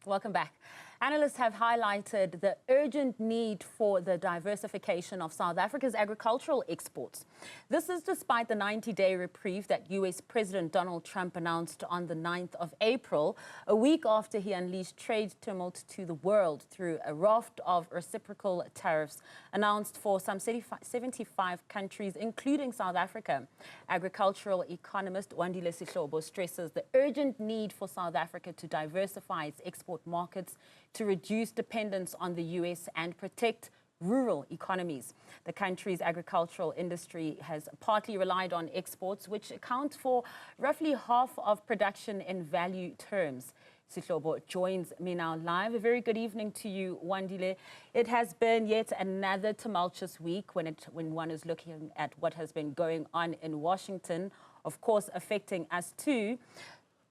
Welcome back. Analysts have highlighted the urgent need for the diversification of South Africa's agricultural exports. This is despite the 90-day reprieve that US President Donald Trump announced on the 9th of April, a week after he unleashed trade tumult to the world through a raft of reciprocal tariffs announced for some 75 countries, including South Africa. Agricultural economist Wandile Sihlobo stresses the urgent need for South Africa to diversify its export markets to reduce dependence on the US and protect rural economies. The country's agricultural industry has partly relied on exports, which account for roughly half of production in value terms. Sihlobo joins me now live. A very good evening to you, Wandile. It has been yet another tumultuous week when one is looking at what has been going on in Washington, of course affecting us too.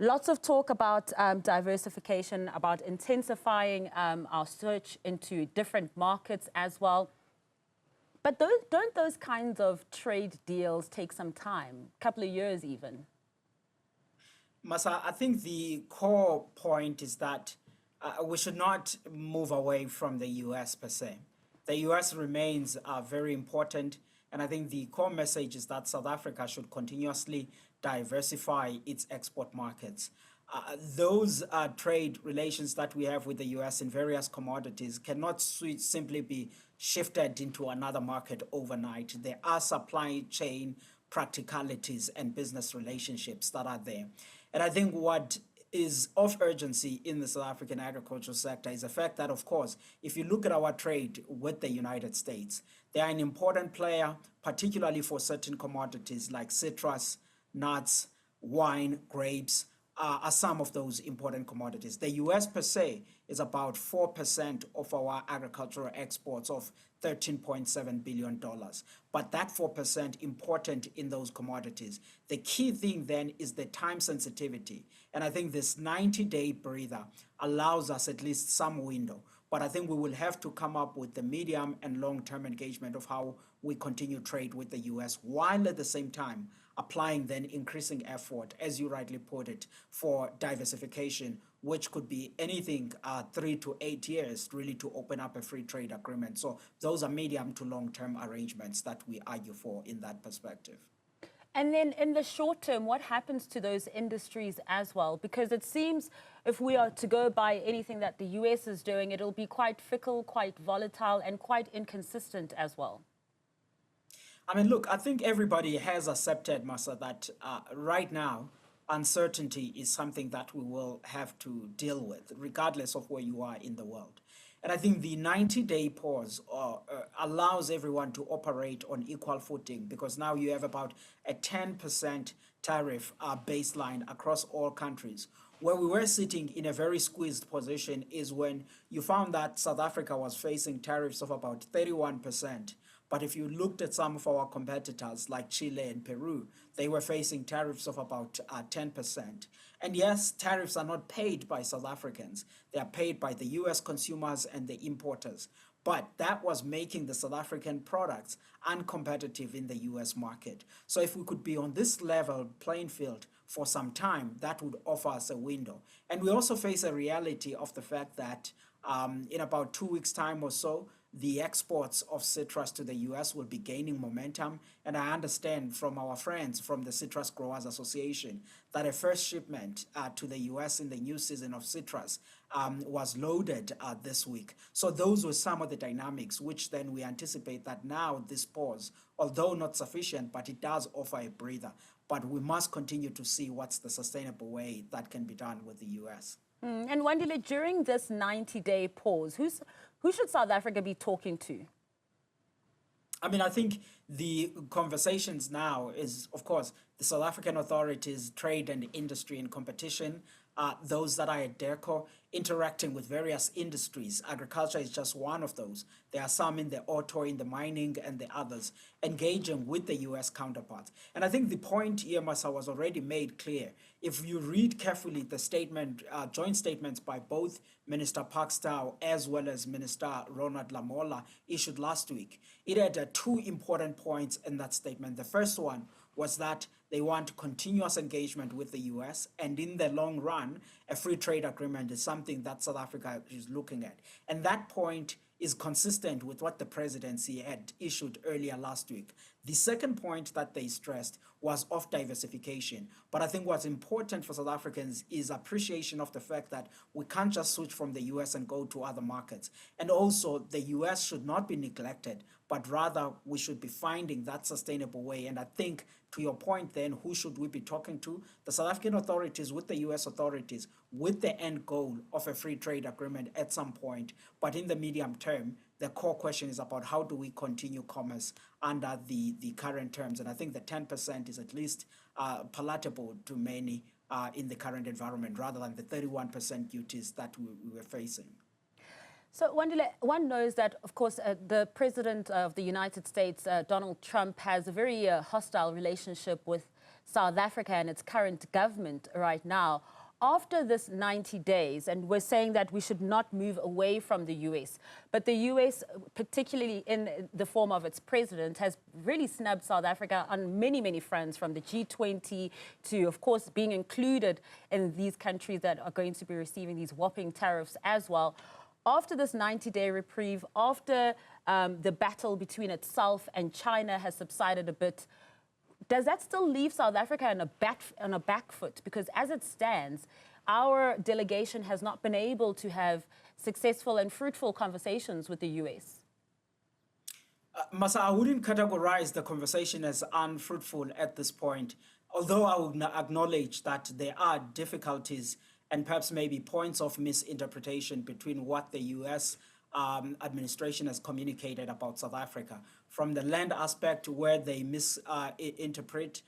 Lots of talk about diversification, about intensifying our search into different markets as well. But don't those kinds of trade deals take some time, a couple of years even? Masa, I think the core point is that we should not move away from the US per se. The US remains very important, and I think the core message is that South Africa should continuously diversify its export markets. Those trade relations that we have with the US in various commodities cannot simply be shifted into another market overnight. There are supply chain practicalities and business relationships that are there. And I think what is of urgency in the South African agricultural sector is the fact that, of course, if you look at our trade with the United States, they are an important player, particularly for certain commodities like citrus, nuts, wine, grapes, are some of those important commodities. The US per se is about 4% of our agricultural exports of $13.7 billion. But that 4% important in those commodities. The key thing then is the time sensitivity. And I think this 90-day breather allows us at least some window. But I think we will have to come up with the medium and long-term engagement of how we continue trade with the US, while at the same time applying then increasing effort, as you rightly put it, for diversification, which could be anything 3 to 8 years really to open up a free trade agreement. So those are medium to long-term arrangements that we argue for in that perspective. And then in the short term, what happens to those industries as well? Because it seems if we are to go by anything that the US is doing, it'll be quite fickle, quite volatile, and quite inconsistent as well. I mean, look, I think everybody has accepted, Masa, that right now, uncertainty is something that we will have to deal with, regardless of where you are in the world. And I think the 90-day pause allows everyone to operate on equal footing, because now you have about a 10% tariff baseline across all countries. Where we were sitting in a very squeezed position is when you found that South Africa was facing tariffs of about 31%. But if you looked at some of our competitors like Chile and Peru, they were facing tariffs of about 10%. And yes, tariffs are not paid by South Africans. They are paid by the US consumers and the importers. But that was making the South African products uncompetitive in the US market. So if we could be on this level playing field for some time, that would offer us a window. And we also face a reality of the fact that in about 2 weeks' time or so, the exports of citrus to the US will be gaining momentum. And I understand from our friends from the Citrus Growers Association that a first shipment to the US in the new season of citrus was loaded this week. So those were some of the dynamics, which then we anticipate that now this pause, although not sufficient, but it does offer a breather. But we must continue to see what's the sustainable way that can be done with the US. And Wandile, during this 90-day pause, who should South Africa be talking to? I mean, I think the conversations now is, of course, the South African authorities, trade and industry and competition, those that are at DERCO, interacting with various industries. Agriculture is just one of those. There are some in the auto, in the mining, and the others, engaging with the US counterparts. And I think the point here, Masa, was already made clear. If you read carefully the statement, joint statements by both Minister Pakstow as well as Minister Ronald Lamola issued last week, it had two important points in that statement. The first one was that they want continuous engagement with the US, and in the long run, a free trade agreement is something that South Africa is looking at. And that point is consistent with what the presidency had issued earlier last week. The second point that they stressed was of diversification. But I think what's important for South Africans is appreciation of the fact that we can't just switch from the US and go to other markets. And also, the US should not be neglected, but rather we should be finding that sustainable way. And I think, to your point then, who should we be talking to? The South African authorities with the US authorities, with the end goal of a free trade agreement at some point. But in the medium term, the core question is about how do we continue commerce under the current terms. And I think the 10% is at least palatable to many in the current environment, rather than the 31% duties that we were facing. So, Wandile, one knows that, of course, the President of the United States, Donald Trump, has a very hostile relationship with South Africa and its current government right now. After this 90 days, and we're saying that we should not move away from the US, but the US, particularly in the form of its president, has really snubbed South Africa on many, many fronts, from the G20 to, of course, being included in these countries that are going to be receiving these whopping tariffs as well. After this 90-day reprieve, after the battle between itself and China has subsided a bit, does that still leave South Africa on a back foot? Because as it stands, our delegation has not been able to have successful and fruitful conversations with the US. Masa, I wouldn't categorize the conversation as unfruitful at this point, although I would acknowledge that there are difficulties and perhaps maybe points of misinterpretation between what the US administration has communicated about South Africa. From the land aspect, where they misinterpret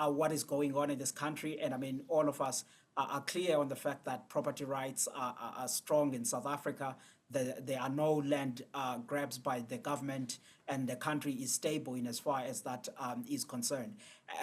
what is going on in this country. And I mean, all of us are clear on the fact that property rights are strong in South Africa. There are no land grabs by the government, and the country is stable in as far as that is concerned.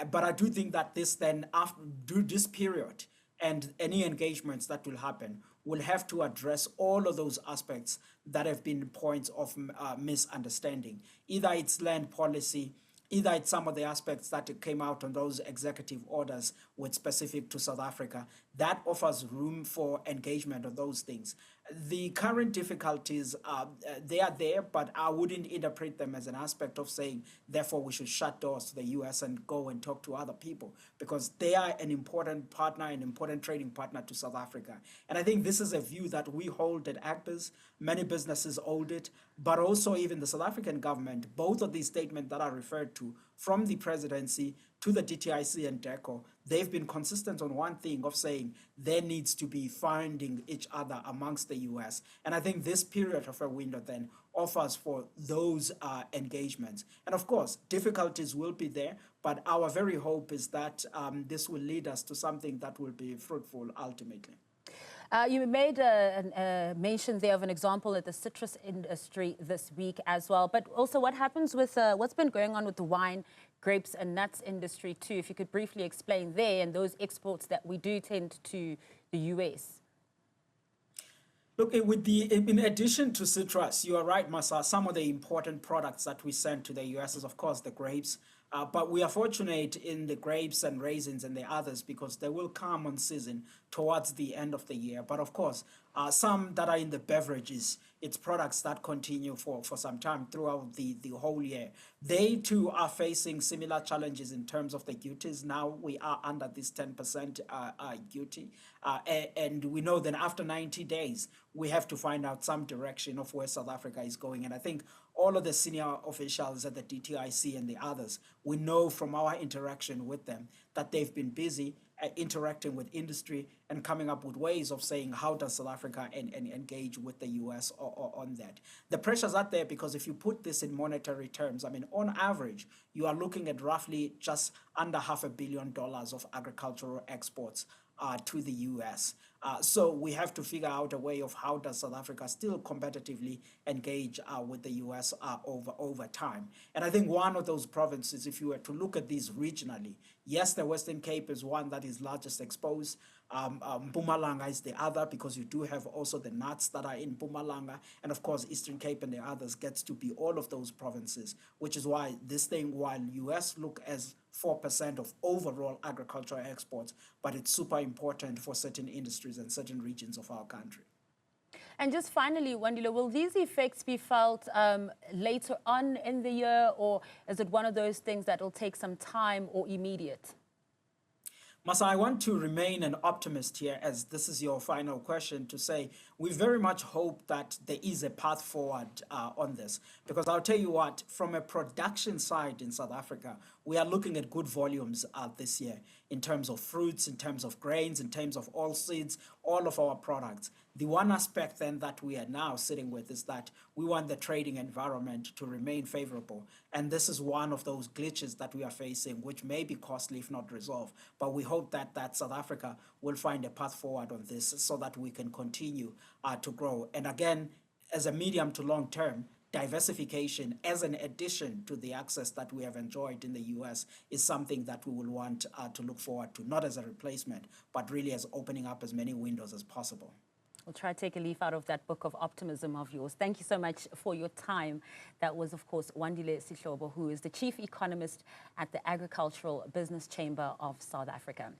But I do think that this then, after this period, and any engagements that will happen will have to address all of those aspects that have been points of misunderstanding. Either it's land policy, either it's some of the aspects that came out on those executive orders with specific to South Africa. That offers room for engagement on those things. The current difficulties, they are there, but I wouldn't interpret them as an aspect of saying, therefore, we should shut doors to the US and go and talk to other people, because they are an important partner, an important trading partner to South Africa. And I think this is a view that we hold at Actors. Many businesses hold it, but also even the South African government. Both of these statements that are referred to, from the presidency to the DTIC and DECO, they've been consistent on one thing of saying there needs to be finding each other amongst the US. And I think this period of a window then offers for those engagements. And of course, difficulties will be there, but our very hope is that this will lead us to something that will be fruitful ultimately. You made a mention there of an example at the citrus industry this week as well, but also what happens with what's been going on with the wine, grapes and nuts industry too. If you could briefly explain there and those exports that we do tend to the US. Look, in addition to citrus, you are right, Masa, some of the important products that we send to the US is, of course, the grapes. But we are fortunate in the grapes and raisins and the others because they will come on season towards the end of the year. But of course, some that are in the beverages, it's products that continue for some time throughout the whole year. They too are facing similar challenges in terms of the duties. Now we are under this 10% duty. And we know that after 90 days, we have to find out some direction of where South Africa is going. And I think all of the senior officials at the DTIC and the others, we know from our interaction with them that they've been busy interacting with industry and coming up with ways of saying how does South Africa engage with the US on that. The pressures are there because if you put this in monetary terms, I mean, on average, you are looking at roughly just under $500 million of agricultural exports to the US. So we have to figure out a way of how does South Africa still competitively engage with the US over time. And I think one of those provinces, if you were to look at these regionally, yes, the Western Cape is one that is largest exposed. Mpumalanga is the other because you do have also the nuts that are in Mpumalanga. And of course, Eastern Cape and the others gets to be all of those provinces, which is why this thing, while US look as 4% of overall agricultural exports, but it's super important for certain industries and certain regions of our country. And just finally, Wandile, will these effects be felt later on in the year, or is it one of those things that will take some time or immediate? Masa, I want to remain an optimist here, as this is your final question, to say we very much hope that there is a path forward on this. Because I'll tell you what, from a production side in South Africa, we are looking at good volumes this year in terms of fruits, in terms of grains, in terms of oilseeds, all of our products. The one aspect then that we are now sitting with is that we want the trading environment to remain favorable. And this is one of those glitches that we are facing, which may be costly if not resolved. But we hope that South Africa will find a path forward on this so that we can continue to grow. And again, as a medium to long term, diversification as an addition to the access that we have enjoyed in the US is something that we will want to look forward to, not as a replacement, but really as opening up as many windows as possible. We'll try to take a leaf out of that book of optimism of yours. Thank you so much for your time. That was, of course, Wandile Sihlobo, who is the Chief Economist at the Agricultural Business Chamber of South Africa.